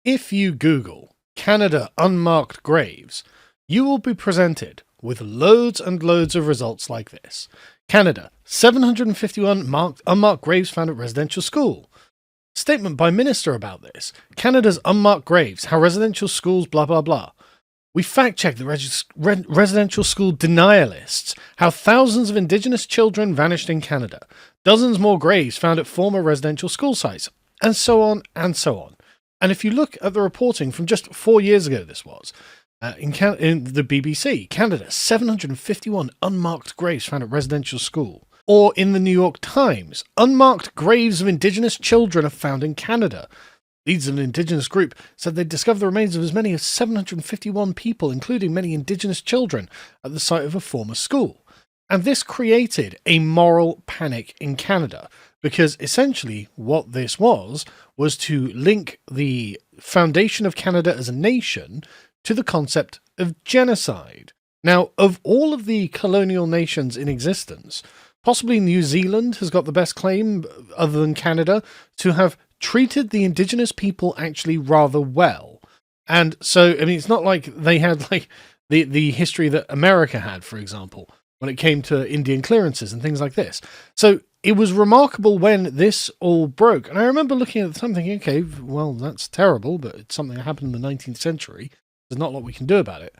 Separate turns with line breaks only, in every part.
If you Google Canada unmarked graves, you will be presented with loads and loads of results like this. Canada, 751 unmarked graves found at residential school. Statement by Minister about this. Canada's unmarked graves, how residential schools blah blah blah. We fact-checked the residential school denialists, how thousands of Indigenous children vanished in Canada, dozens more graves found at former residential school sites, and so on and so on. And if you look at the reporting from just 4 years ago, this was, in the BBC, Canada, 751 unmarked graves found at residential school. Or in the New York Times, unmarked graves of Indigenous children are found in Canada. Leaders of an Indigenous group said they'd discovered the remains of as many as 751 people, including many Indigenous children, at the site of a former school. And this created a moral panic in Canada, because essentially what this was to link the foundation of Canada as a nation to the concept of genocide. Now, of all of the colonial nations in existence, possibly New Zealand has got the best claim, other than Canada, to have treated the Indigenous people actually rather well. And so, I mean, it's not like they had like the history that America had, for example, when it came to Indian clearances and things like this. So it was remarkable when this all broke. And I remember looking at something thinking, okay, well, that's terrible, but it's something that happened in the 19th century. There's not a lot we can do about it.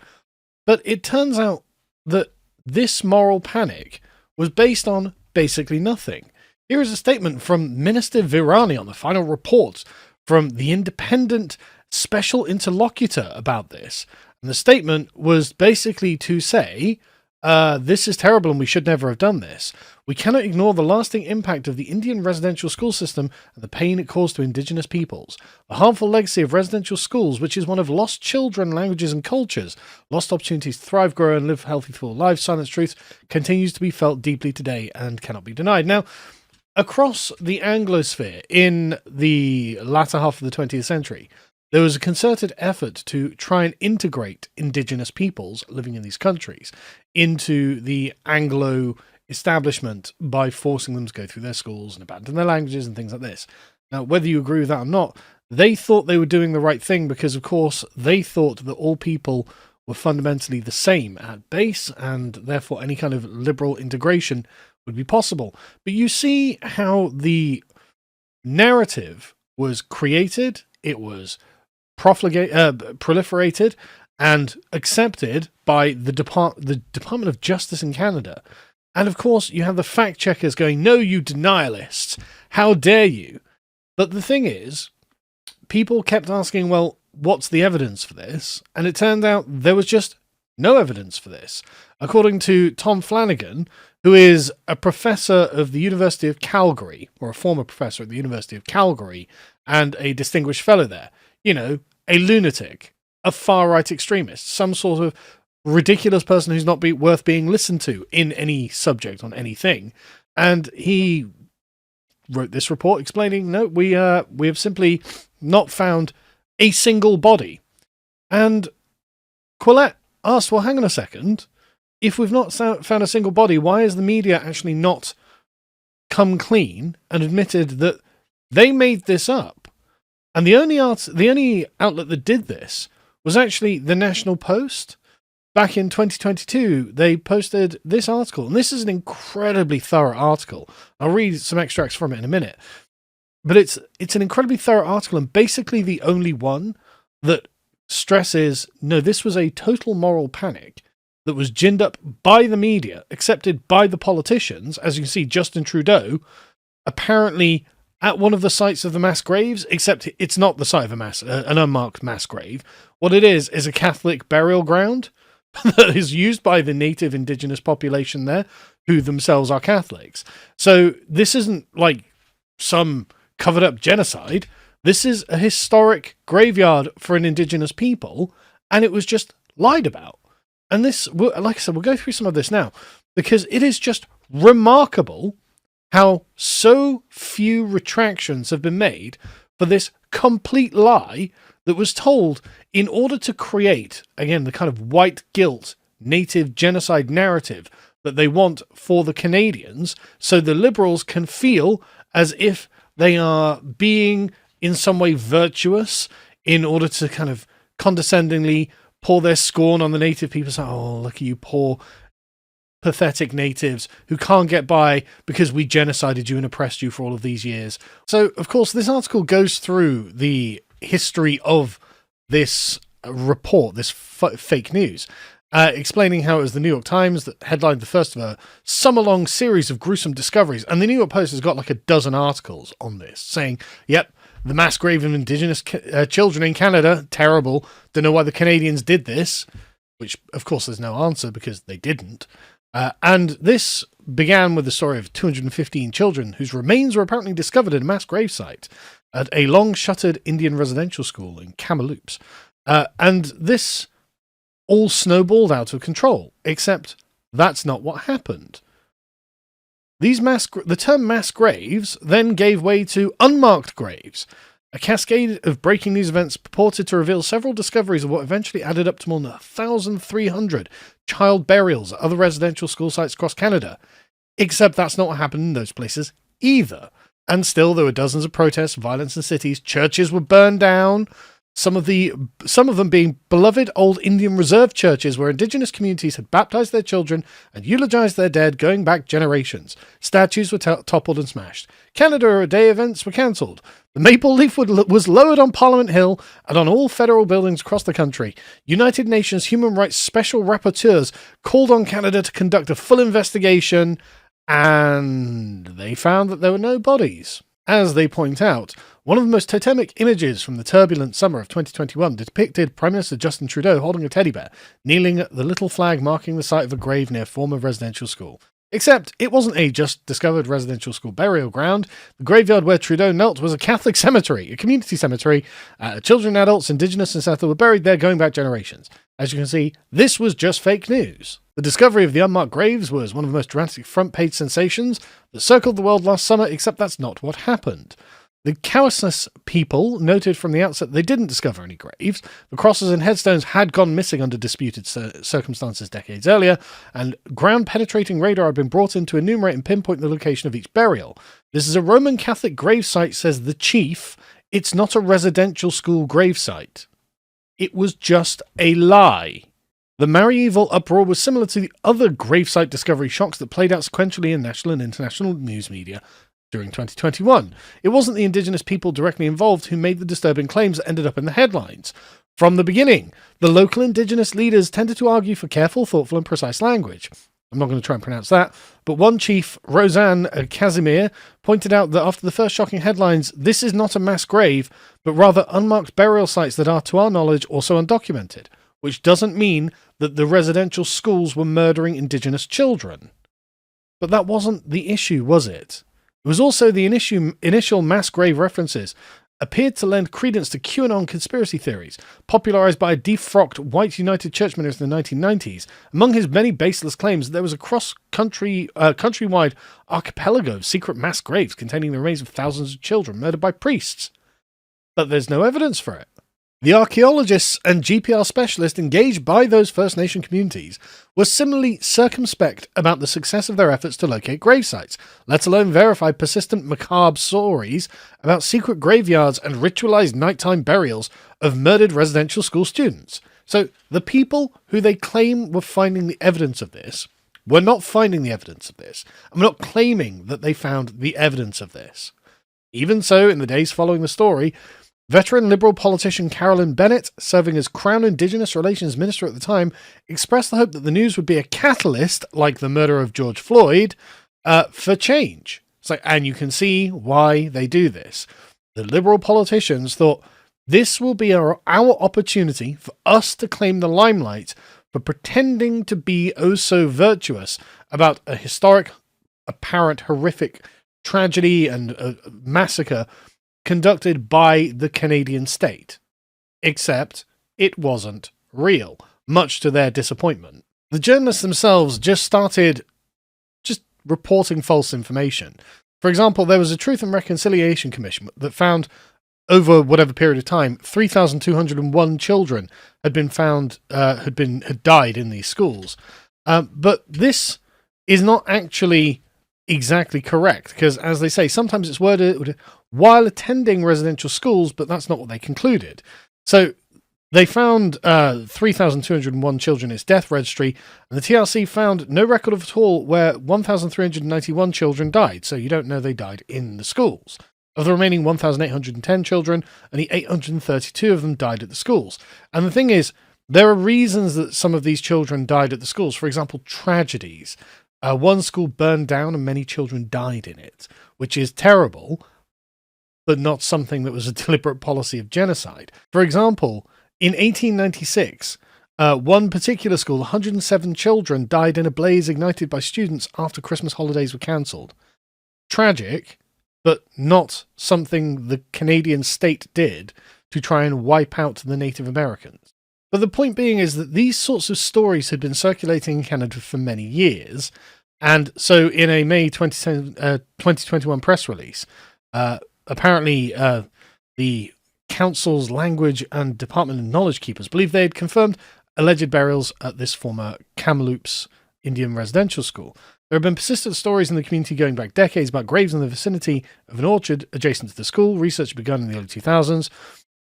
But it turns out that this moral panic was based on basically nothing. Here is a statement from Minister Virani on the final report from the independent special interlocutor about this. And the statement was basically to say, this is terrible and we should never have done this. We cannot ignore the lasting impact of the Indian residential school system and the pain it caused to Indigenous peoples. The harmful legacy of residential schools, which is one of lost children, languages and cultures, lost opportunities to thrive, grow and live healthy full lives, silence truth, continues to be felt deeply today and cannot be denied. Now, across the Anglosphere in the latter half of the 20th century, there was a concerted effort to try and integrate Indigenous peoples living in these countries into the Anglo establishment by forcing them to go through their schools and abandon their languages and things like this. Now, whether you agree with that or not, they thought they were doing the right thing because, of course, they thought that all people were fundamentally the same at base, and therefore any kind of liberal integration would be possible. But you see how the narrative was created, it was proliferated and accepted by the Department of Justice in Canada. And of course, you have the fact checkers going, no, you denialists, how dare you? But the thing is, people kept asking, well, what's the evidence for this? And it turned out there was just no evidence for this. According to Tom Flanagan, who is a professor of the University of Calgary, or a former professor at the University of Calgary, and a distinguished fellow there, you know, a lunatic, a far-right extremist, some sort of ridiculous person who's not worth being listened to in any subject on anything. And he wrote this report explaining, no, we have simply not found a single body. And Quillette asked, well, hang on a second. If we've not found a single body, why has the media actually not come clean and admitted that they made this up? And the only outlet that did this was actually the National Post. Back in 2022, they posted this article, and this is an incredibly thorough article. I'll read some extracts from it in a minute. But it's an incredibly thorough article, and basically the only one that stresses, no, this was a total moral panic that was ginned up by the media, accepted by the politicians. As you can see, Justin Trudeau apparently at one of the sites of the mass graves, except it's not the site of an unmarked mass grave. What it is a Catholic burial ground that is used by the native Indigenous population there, who themselves are Catholics. So this isn't like some covered up genocide. This is a historic graveyard for an Indigenous people, and it was just lied about. And this, like I said, we'll go through some of this now, because it is just remarkable how so few retractions have been made for this complete lie that was told in order to create, again, the kind of white guilt native genocide narrative that they want for the Canadians, so the Liberals can feel as if they are being in some way virtuous in order to kind of condescendingly pour their scorn on the native people. Say, oh, look at you poor, pathetic natives who can't get by because we genocided you and oppressed you for all of these years. So, of course, this article goes through the history of this report, this fake news, explaining how it was the New York Times that headlined the first of a summer-long series of gruesome discoveries. And the New York Post has got like a dozen articles on this, saying, yep, the mass grave of indigenous children in Canada, terrible. Don't know why the Canadians did this, which, of course, there's no answer because they didn't. And this began with the story of 215 children whose remains were apparently discovered at a mass gravesite at a long-shuttered Indian residential school in Kamloops. And this all snowballed out of control, except that's not what happened. The term mass graves then gave way to unmarked graves, a cascade of breaking news events purported to reveal several discoveries of what eventually added up to more than 1,300 child burials at other residential school sites across Canada. Except that's not what happened in those places either. And still, there were dozens of protests, violence in cities, churches were burned down, some of them being beloved old Indian reserve churches where indigenous communities had baptized their children and eulogized their dead going back generations. Statues were toppled and smashed. Canada Day events were cancelled. The maple leaf was lowered on Parliament Hill and on all federal buildings across the country. United Nations Human Rights Special Rapporteurs called on Canada to conduct a full investigation, and they found that there were no bodies. As they point out, one of the most totemic images from the turbulent summer of 2021 depicted Prime Minister Justin Trudeau holding a teddy bear, kneeling at the little flag marking the site of a grave near a former residential school. Except it wasn't a just-discovered residential school burial ground. The graveyard where Trudeau knelt was a Catholic cemetery, a community cemetery. Children and adults, indigenous and settler, were buried there going back generations. As you can see, this was just fake news. The discovery of the unmarked graves was one of the most dramatic front-page sensations that circled the world last summer, except that's not what happened. The Cowessess people noted from the outset they didn't discover any graves. The crosses and headstones had gone missing under disputed circumstances decades earlier, and ground-penetrating radar had been brought in to enumerate and pinpoint the location of each burial. This is a Roman Catholic gravesite, says the chief. It's not a residential school gravesite. It was just a lie. The medieval uproar was similar to the other gravesite discovery shocks that played out sequentially in national and international news media during 2021. It wasn't the indigenous people directly involved who made the disturbing claims that ended up in the headlines. From the beginning, the local indigenous leaders tended to argue for careful, thoughtful, and precise language. I'm not going to try and pronounce that, but one chief, Roseanne Casimir, pointed out that after the first shocking headlines, this is not a mass grave, but rather unmarked burial sites that are, to our knowledge, also undocumented, which doesn't mean that the residential schools were murdering indigenous children. But that wasn't the issue, was it? It was also the initial mass grave references appeared to lend credence to QAnon conspiracy theories, popularized by a defrocked white United Church minister in the 1990s. Among his many baseless claims, there was a countrywide archipelago of secret mass graves containing the remains of thousands of children murdered by priests. But there's no evidence for it. The archaeologists and GPR specialists engaged by those First Nation communities were similarly circumspect about the success of their efforts to locate gravesites, let alone verify persistent macabre stories about secret graveyards and ritualized nighttime burials of murdered residential school students. So the people who they claim were finding the evidence of this were not finding the evidence of this. I'm not claiming that they found the evidence of this. Even so, in the days following the story, veteran Liberal politician Carolyn Bennett, serving as Crown Indigenous Relations Minister at the time, expressed the hope that the news would be a catalyst, like the murder of George Floyd, for change. And you can see why they do this. The Liberal politicians thought, this will be our opportunity for us to claim the limelight for pretending to be oh so virtuous about a historic, apparent, horrific tragedy and massacre conducted by the Canadian state. Except it wasn't real, much to their disappointment. The journalists themselves just started reporting false information. For example, there was a Truth and Reconciliation Commission that found, over whatever period of time, 3,201 children had been found, had died in these schools. But this is not actually exactly correct, because as they say, sometimes it's worded while attending residential schools, but that's not what they concluded. So they found 3,201 children in its death registry, and the TRC found no record of at all where 1,391 children died, so you don't know they died in the schools. Of the remaining 1,810 children, only 832 of them died at the schools. And the thing is, there are reasons that some of these children died at the schools. For example, tragedies. One school burned down and many children died in it, which is terrible, but not something that was a deliberate policy of genocide. For example, in 1896, one particular school, 107 children died in a blaze ignited by students after Christmas holidays were cancelled. Tragic, but not something the Canadian state did to try and wipe out the Native Americans. But the point being is that these sorts of stories had been circulating in Canada for many years, and so in a May 2021 press release, apparently the Council's Language and Department of Knowledge Keepers believe they had confirmed alleged burials at this former Kamloops Indian residential school. There have been persistent stories in the community going back decades about graves in the vicinity of an orchard adjacent to the school. Research begun in the early 2000s.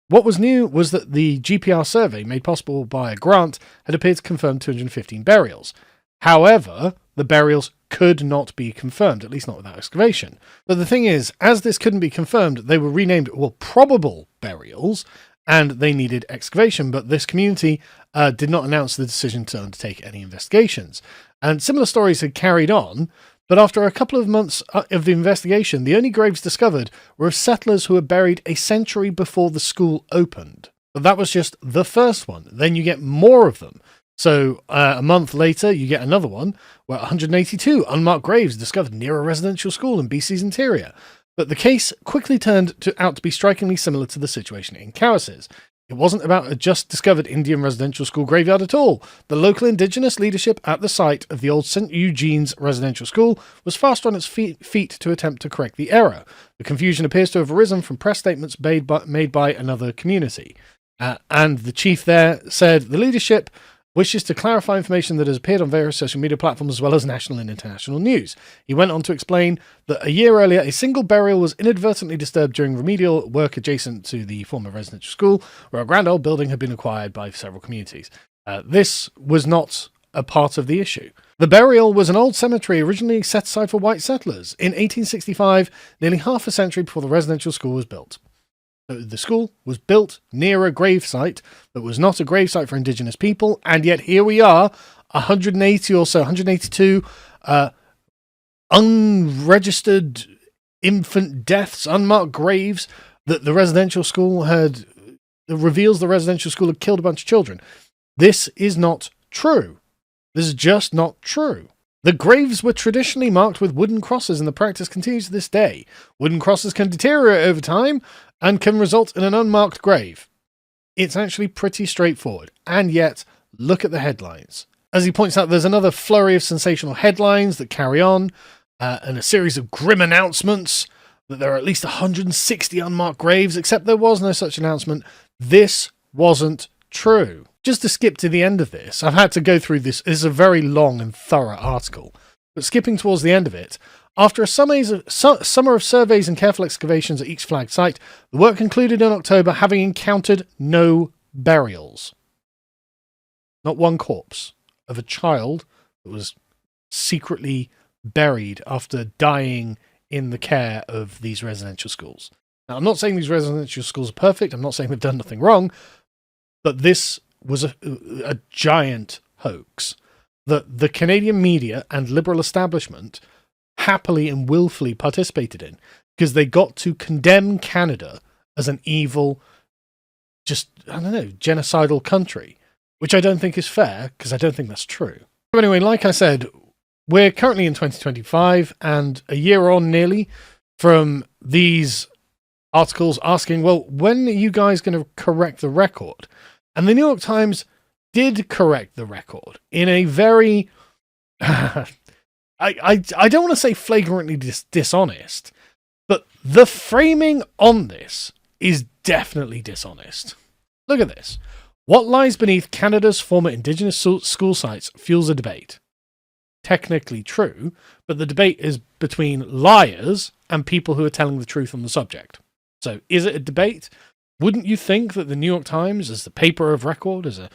What was new was that the GPR survey, made possible by a grant, had appeared to confirm 215 burials. However, the burials could not be confirmed, at least not without excavation. But the thing is, as this couldn't be confirmed, they were renamed, probable burials, and they needed excavation, but this community did not announce the decision to undertake any investigations. And similar stories had carried on, but after a couple of months of the investigation, the only graves discovered were of settlers who were buried a century before the school opened. But that was just the first one. Then you get more of them. So a month later, you get another one where 182 unmarked graves discovered near a residential school in BC's interior. But the case quickly turned out to be strikingly similar to the situation in Cowess's. It wasn't about a just-discovered Indian residential school graveyard at all. The local indigenous leadership at the site of the old St. Eugene's residential school was fast on its feet to attempt to correct the error. The confusion appears to have arisen from press statements made by another community. And the chief there said, the leadership wishes to clarify information that has appeared on various social media platforms as well as national and international news. He went on to explain that a year earlier, a single burial was inadvertently disturbed during remedial work adjacent to the former residential school, where a grand old building had been acquired by several communities. This was not a part of the issue. The burial was an old cemetery originally set aside for white settlers. In 1865, nearly half a century before the residential school was built. The school was built near a gravesite that was not a gravesite for indigenous people, and yet here we are, 180 or so, 182 unregistered infant deaths, unmarked graves that the residential school had, reveals the residential school had killed a bunch of children. This is not true. This is just not true. The graves were traditionally marked with wooden crosses, and the practice continues to this day. Wooden crosses can deteriorate over time and can result in an unmarked grave. It's actually pretty straightforward, and yet, look at the headlines. As he points out, there's another flurry of sensational headlines that carry on, and a series of grim announcements that there are at least 160 unmarked graves, except there was no such announcement. This wasn't true. Just to skip to the end of this, I've had to go through this. This is a very long and thorough article, but skipping towards the end of it, after a summer of surveys and careful excavations at each flagged site, the work concluded in October, having encountered no burials. Not one corpse of a child that was secretly buried after dying in the care of these residential schools. Now, I'm not saying these residential schools are perfect. I'm not saying they've done nothing wrong, but this was a giant hoax that the Canadian media and liberal establishment happily and willfully participated in, because they got to condemn Canada as an evil, genocidal country, which I don't think is fair, because I don't think that's true. But anyway, like I said, we're currently in 2025, and a year on nearly from these articles asking, well, when are you guys going to correct the record? And the New York Times did correct the record in a very, I don't want to say flagrantly dishonest, but the framing on this is definitely dishonest. Look at this. What lies beneath Canada's former Indigenous school sites fuels a debate. Technically true, but the debate is between liars and people who are telling the truth on the subject. So is it a debate? Wouldn't you think that the New York Times, as the paper of record, as a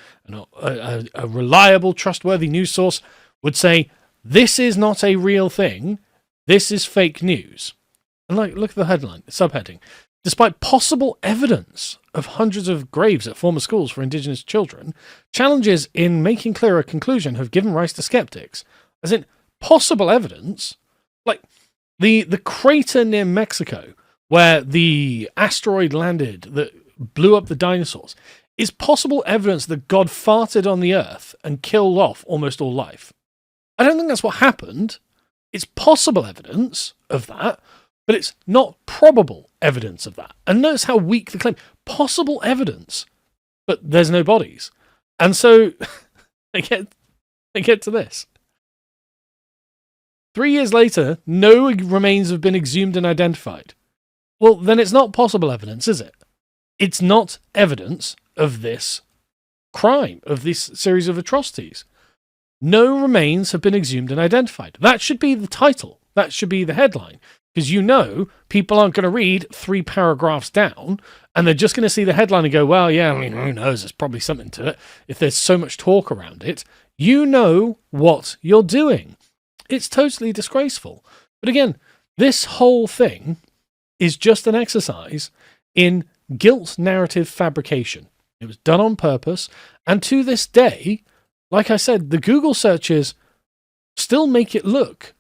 reliable, trustworthy news source, would say, this is not a real thing, this is fake news? And look at the headline, the subheading. Despite possible evidence of hundreds of graves at former schools for indigenous children, challenges in making clear a conclusion have given rise to skeptics. As in, possible evidence? Like, the crater near Mexico, where the asteroid landed that blew up the dinosaurs, is possible evidence that God farted on the earth and killed off almost all life. I don't think that's what happened. It's possible evidence of that, but it's not probable evidence of that. And notice how weak the claim. Possible evidence, but there's no bodies. And so they get to this. 3 years later, no remains have been exhumed and identified. Well, then it's not possible evidence, is it? It's not evidence of this crime, of this series of atrocities. No remains have been exhumed and identified. That should be the title. That should be the headline. Because people aren't going to read 3 paragraphs down, and they're just going to see the headline and go, well, yeah, I mean, who knows? There's probably something to it. If there's so much talk around it, you know what you're doing. It's totally disgraceful. But again, this whole thing is just an exercise in guilt narrative fabrication. It was done on purpose. And to this day, like I said, the Google searches still make it look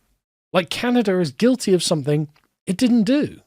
like Canada is guilty of something it didn't do.